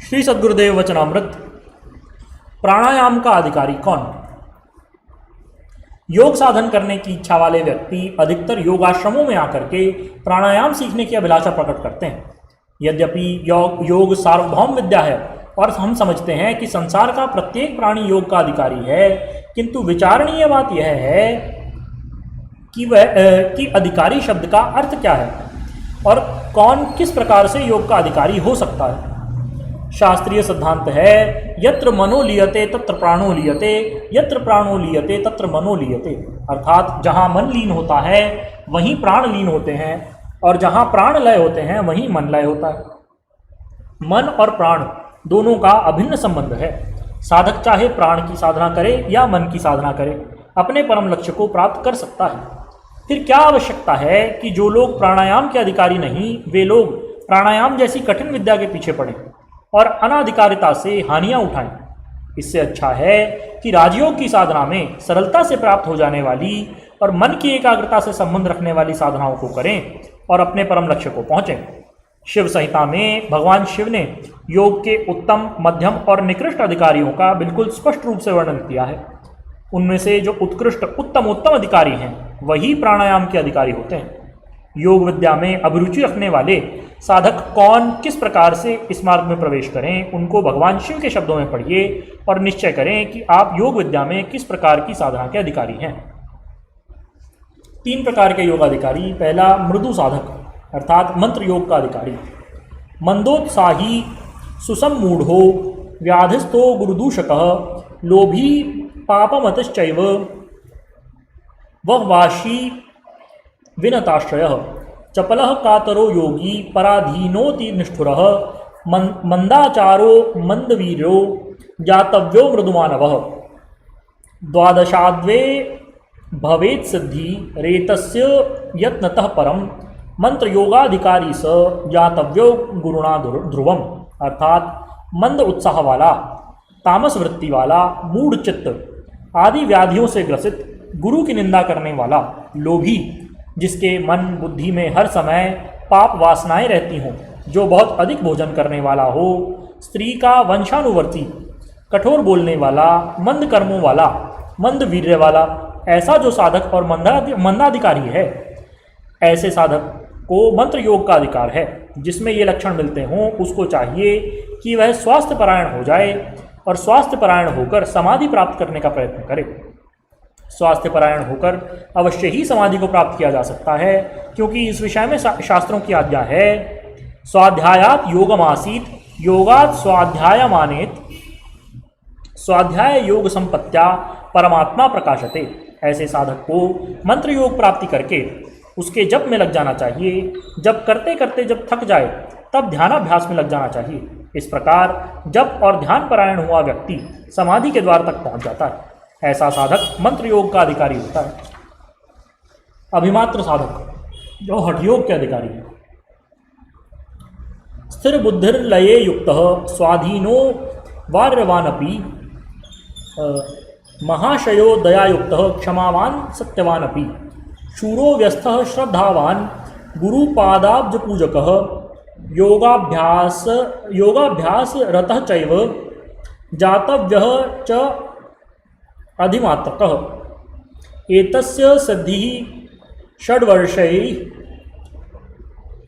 श्री सद्गुरुदेव वचनामृत। प्राणायाम का अधिकारी कौन? योग साधन करने की इच्छा वाले व्यक्ति अधिकतर योगाश्रमों में आकर के प्राणायाम सीखने की अभिलाषा प्रकट करते हैं। यद्यपि योग सार्वभौम विद्या है और हम समझते हैं कि संसार का प्रत्येक प्राणी योग का अधिकारी है, किंतु विचारणीय बात यह है कि अधिकारी शब्द का अर्थ क्या है और कौन किस प्रकार से योग का अधिकारी हो सकता है। शास्त्रीय सिद्धांत है यत्र मनो लीयते तत्र प्राणो लीयते, यत्र प्राणो लीयते तत्र मनो लीयते। अर्थात जहाँ मन लीन होता है वहीं प्राण लीन होते हैं और जहाँ प्राण लय होते हैं वहीं मन लय होता है। मन और प्राण दोनों का अभिन्न संबंध है। साधक चाहे प्राण की साधना करे या मन की साधना करे, अपने परम लक्ष्य को प्राप्त कर सकता है। फिर क्या आवश्यकता है कि जो लोग प्राणायाम के अधिकारी नहीं, वे लोग प्राणायाम जैसी कठिन विद्या के पीछे पड़ें और अनाधिकारिता से हानियां उठाएं। इससे अच्छा है कि राजयोग की साधना में सरलता से प्राप्त हो जाने वाली और मन की एकाग्रता से संबंध रखने वाली साधनाओं को करें और अपने परम लक्ष्य को पहुंचें। शिव संहिता में भगवान शिव ने योग के उत्तम, मध्यम और निकृष्ट अधिकारियों का बिल्कुल स्पष्ट रूप से वर्णन किया है। उनमें से जो उत्कृष्ट उत्तम अधिकारी हैं वही प्राणायाम के अधिकारी होते हैं। योग विद्या में अभिरुचि रखने वाले साधक कौन किस प्रकार से इस मार्ग में प्रवेश करें, उनको भगवान शिव के शब्दों में पढ़िए और निश्चय करें कि आप योग विद्या में किस प्रकार की साधना के अधिकारी हैं। 3 प्रकार के योग अधिकारी। पहला, मृदु साधक अर्थात मंत्र योग का अधिकारी। मंदोत्साही सुसम्मूढ़ो व्याधिस्थो गुरुदूषकः लोभी पापमतश्चैव वह्वाशी विनताश्रयः चपलः कातरो योगी पराधीनोति निष्ठुरः मंदाचारो मंदवीर्यो जातव्यो मृदुमानवः। द्वादशाद्वे भवेत् सिद्धि रेतस्य यत्नतः परम मंत्र योगाधिकारी स जातव्यो गुरुणा ध्रुवम। अर्थात मंद उत्साह वाला, तामस वृत्ति वाला, मूढ़ चित्त आदि व्याधियों से ग्रसित, गुरु की निंदा करने वाला, लोभी जिसके मन बुद्धि में हर समय पाप वासनाएं रहती हों, जो बहुत अधिक भोजन करने वाला हो, स्त्री का वंशानुवर्ती, कठोर बोलने वाला, मंद कर्मों वाला, मंद वीर्य वाला, ऐसा जो साधक और मंदाधिकारी है, ऐसे साधक को मंत्र योग का अधिकार है। जिसमें ये लक्षण मिलते हों उसको चाहिए कि वह स्वास्थ्य परायण हो जाए और स्वास्थ्य परायण होकर समाधि प्राप्त करने का प्रयत्न करे। स्वास्थ्य परायण होकर अवश्य ही समाधि को प्राप्त किया जा सकता है, क्योंकि इस विषय में शास्त्रों की आज्ञा है स्वाध्यायात योगमासीत योगात स्वाध्यायमानेत स्वाध्याय योग संपत्त्या परमात्मा प्रकाशते। ऐसे साधक को मंत्र योग प्राप्ति करके उसके जप में लग जाना चाहिए। जप करते करते जब थक जाए तब ध्यानाभ्यास में लग जाना चाहिए। इस प्रकार जप और ध्यान परायण हुआ व्यक्ति समाधि के द्वार तक पहुंच जाता है। ऐसा साधक मंत्र योग का अधिकारी होता है। अभिमात्र साधक जो हठ योग के अधिकारी है। स्थिर बुद्धिर्लये युक्तः स्वाधीनो वार्यवानपि महाशयो दयायुक्तः क्षमावान सत्यवानपि शूरो व्यस्थः श्रद्धावान गुरुपादाब्ज पूजकः योगाभ्यास रतः चैव जातव्यः च अधिमात्रकः। एतस्य सिद्धिः षड्वर्षैः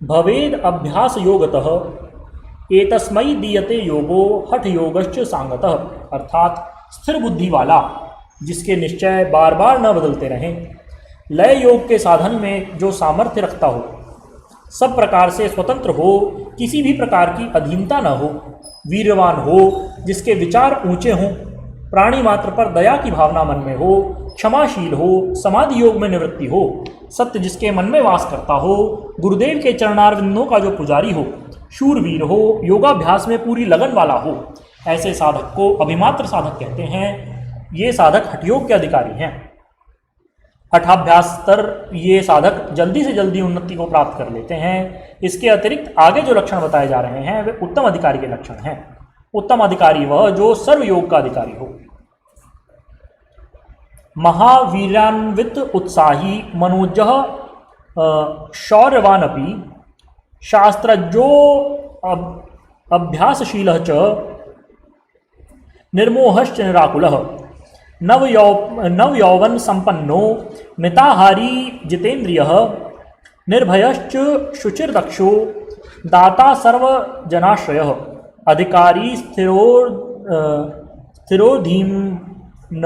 भवेद् अभ्यास योगतः एतस्मै दीयते योगो हठ योगश्च सांगतः। अर्थात स्थिर बुद्धि वाला जिसके निश्चय बार बार न बदलते रहें, लय योग के साधन में जो सामर्थ्य रखता हो, सब प्रकार से स्वतंत्र हो, किसी भी प्रकार की अधीनता न हो, वीर्यवान हो, जिसके विचार ऊंचे हों, प्राणी मात्र पर दया की भावना मन में हो, क्षमाशील हो, समाधि योग में निवृत्ति हो, सत्य जिसके मन में वास करता हो, गुरुदेव के चरणारविंदों का जो पुजारी हो, शूरवीर हो, योगाभ्यास में पूरी लगन वाला हो, ऐसे साधक को अभिमात्र साधक कहते हैं। ये साधक हठयोग के अधिकारी हैं। हठाभ्यास स्तर ये साधक जल्दी से जल्दी उन्नति को प्राप्त कर लेते हैं। इसके अतिरिक्त आगे जो लक्षण बताए जा रहे हैं वे उत्तम अधिकारी के लक्षण हैं। उत्तम अधिकारी वह जो सर्व योग का अधिकारी हो। महावीरान्वित उत्साही मनोजः शौर्यवानपि शास्त्रज्ञो अभ्यासशीलः च निर्मोहश्च निराकुलः नवयौवन संपन्नो मिताहारी जितेन्द्रियः निर्भयश्च शुचिर्दक्षो दाता सर्वजनाश्रयः अधिकारी स्थिरोधीम्न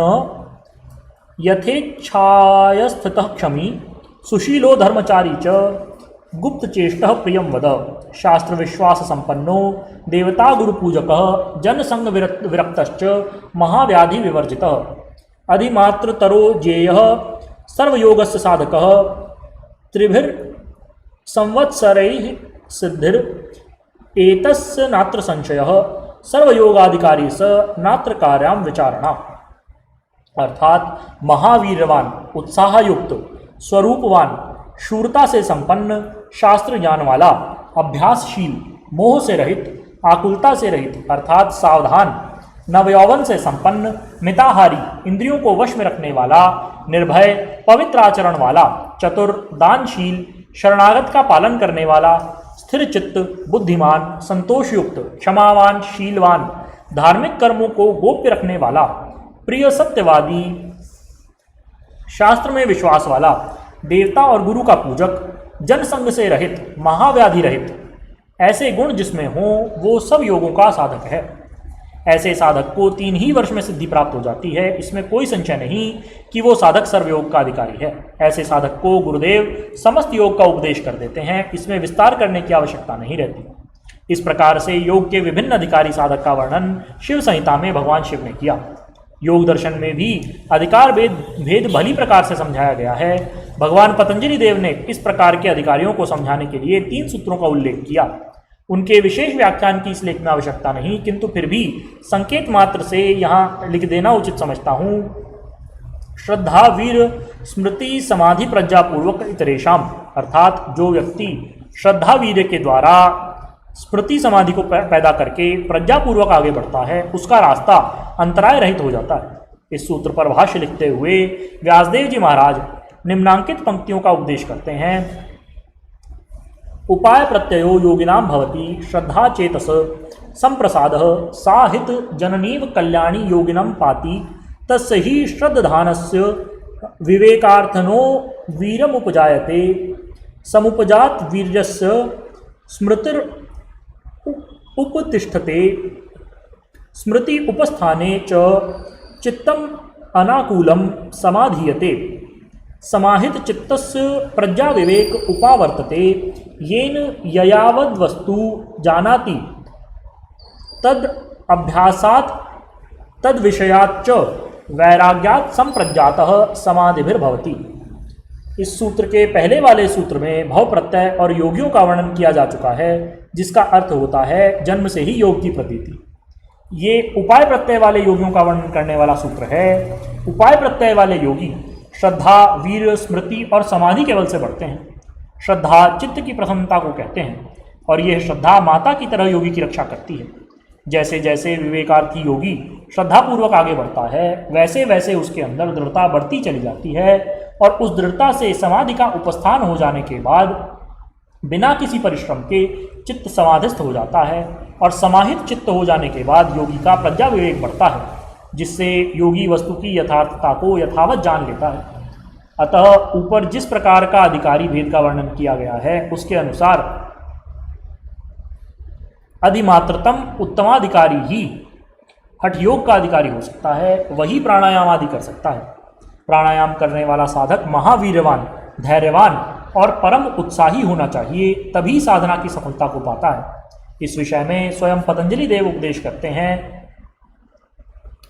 यथेच्छायस्थितः क्षमी सुशीलो धर्मचारी च गुप्तचेष्टः प्रियं वद शास्त्र विश्वास संपन्नो देवता गुरुपूजकः जनसंग विरक्तश्च महाव्याधि विवर्जितः अधिमात्रतरो जेयः सर्वयोगस्य साधकः त्रिभिर संवत्सरैः सिद्धिर एतस्य नात्र संशयः सर्वयोगाधिकारी स नात्र कार्यां विचारणा। अर्थात महावीरवान, उत्साहयुक्त, स्वरूपवान, शूरता से संपन्न, शास्त्र ज्ञान वाला, अभ्यासशील, मोह से रहित, आकुलता से रहित अर्थात सावधान, नवयौवन से संपन्न, मिताहारी, इंद्रियों को वश में रखने वाला, निर्भय, पवित्र आचरण वाला, चतुर, दानशील, शरणागत का पालन करने वाला, स्थिर चित्त, बुद्धिमान, संतोषयुक्त, क्षमावान, शीलवान, धार्मिक कर्मों को गोप्य रखने वाला, प्रिय, सत्यवादी, शास्त्र में विश्वास वाला, देवता और गुरु का पूजक, जनसंग से रहित, महाव्याधि रहित, ऐसे गुण जिसमें हो वो सब योगों का साधक है। ऐसे साधक को 3 ही वर्ष में सिद्धि प्राप्त हो जाती है, इसमें कोई संशय नहीं कि वो साधक सर्वयोग का अधिकारी है। ऐसे साधक को गुरुदेव समस्त योग का उपदेश कर देते हैं, इसमें विस्तार करने की आवश्यकता नहीं रहती। इस प्रकार से योग के विभिन्न अधिकारी साधक का वर्णन शिव संहिता में भगवान शिव ने किया। योग दर्शन में भी अधिकार भेद भली प्रकार से समझाया गया है। भगवान पतंजलि देव ने इस प्रकार के अधिकारियों को समझाने के लिए 3 सूत्रों का उल्लेख किया। उनके विशेष व्याख्यान की इस लेख में आवश्यकता नहीं, किंतु फिर भी संकेत मात्र से यहाँ लिख देना उचित समझता हूँ। श्रद्धा वीर स्मृति समाधि प्रज्ञापूर्वक इतरेशम, अर्थात जो व्यक्ति श्रद्धा वीर के द्वारा स्मृति समाधि को पैदा करके प्रज्ञापूर्वक आगे बढ़ता है, उसका रास्ता अंतराय रहित हो जाता है। इस सूत्र पर भाष्य लिखते हुए व्यासदेव जी महाराज निम्नांकित पंक्तियों का उपदेश करते हैं। उपाय प्रत्ययो योगिनां भवति श्रद्धा चेतस संप्रसादः साहित जननीव कल्याणी योगिनं पाति तस्य हि श्रद्धानस्य विवेकार्थनो वीरमुपजायते समुपजात वीर्यस्य स्मृतिर उपतिष्ठते स्मृति उपस्थाने च चित्तम अनाकूलम समाधीयते समाहित चित्तस्य प्रज्ञा विवेक उपावर्तते येन ययावद् वस्तु जानाति तद अभ्यासात् तद विषयाच्च वैराग्यात् संप्रज्ञातः समाधिभिर्भवति। इस सूत्र के पहले वाले सूत्र में भव प्रत्यय और योगियों का वर्णन किया जा चुका है, जिसका अर्थ होता है जन्म से ही योग की प्रतीति। ये उपाय प्रत्यय वाले योगियों का वर्णन करने वाला सूत्र है। उपाय प्रत्यय वाले योगी श्रद्धा, वीर, स्मृति और समाधि केवल से बढ़ते हैं। श्रद्धा चित्त की प्रसन्नता को कहते हैं और यह श्रद्धा माता की तरह योगी की रक्षा करती है। जैसे जैसे विवेकार्थी योगी श्रद्धापूर्वक आगे बढ़ता है, वैसे वैसे उसके अंदर दृढ़ता बढ़ती चली जाती है और उस दृढ़ता से समाधि का उपस्थान हो जाने के बाद बिना किसी परिश्रम के चित्त समाधिस्थ हो जाता है और समाहित चित्त हो जाने के बाद योगी का प्रज्ञा विवेक बढ़ता है, जिससे योगी वस्तु की यथार्थता को यथावत जान लेता है। अतः ऊपर जिस प्रकार का अधिकारी भेद का वर्णन किया गया है उसके अनुसार अधिमात्रतम उत्तमाधिकारी ही हठ योग का अधिकारी हो सकता है, वही प्राणायाम आदि कर सकता है। प्राणायाम करने वाला साधक महावीरवान, धैर्यवान और परम उत्साही होना चाहिए, तभी साधना की सफलता को पाता है। इस विषय में स्वयं पतंजलि देव उपदेश करते हैं।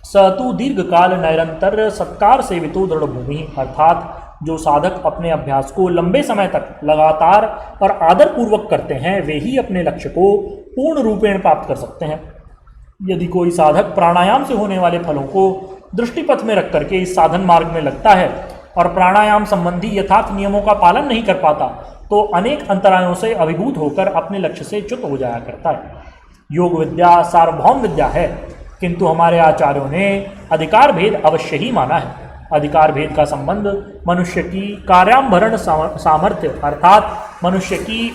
स तु दीर्घ काल नैरंतर सत्कार सेवितो दृढ़ भूमि, अर्थात जो साधक अपने अभ्यास को लंबे समय तक लगातार और आदर पूर्वक करते हैं वे ही अपने लक्ष्य को पूर्ण रूपेण प्राप्त कर सकते हैं। यदि कोई साधक प्राणायाम से होने वाले फलों को दृष्टिपथ में रख करके इस साधन मार्ग में लगता है और प्राणायाम संबंधी यथार्थ नियमों का पालन नहीं कर पाता तो अनेक अंतरायों से अभिभूत होकर अपने लक्ष्य से च्युत हो जाया करता है। योग विद्या सार्वभौम विद्या है, किंतु हमारे आचार्यों ने अधिकार भेद अवश्य ही माना है। अधिकार भेद का संबंध मनुष्य की कार्याभरण सामर्थ्य अर्थात मनुष्य की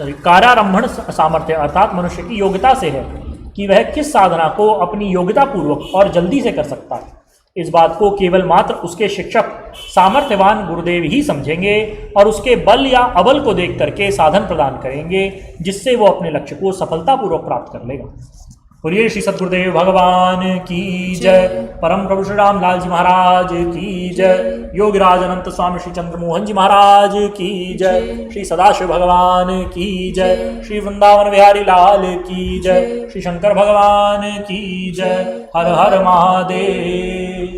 कार्यारंभण सामर्थ्य अर्थात मनुष्य की योग्यता से है कि वह किस साधना को अपनी योग्यता पूर्वक और जल्दी से कर सकता है। इस बात को केवल मात्र उसके शिक्षक सामर्थ्यवान गुरुदेव ही समझेंगे और उसके बल या अबल को देख करके साधन प्रदान करेंगे जिससे वो अपने लक्ष्य को सफलतापूर्वक प्राप्त कर लेगा। बोलिए श्री सद्गुरुदेव भगवान की जय। परम प्रभु श्री रामलाल जी महाराज की जय। योगीराज अनंत स्वामी श्री चंद्रमोहन जी महाराज की जय। श्री सदाशिव भगवान की जय। श्री वृंदावन बिहारी लाल की जय। श्री शंकर भगवान की जय। हर हर महादेव।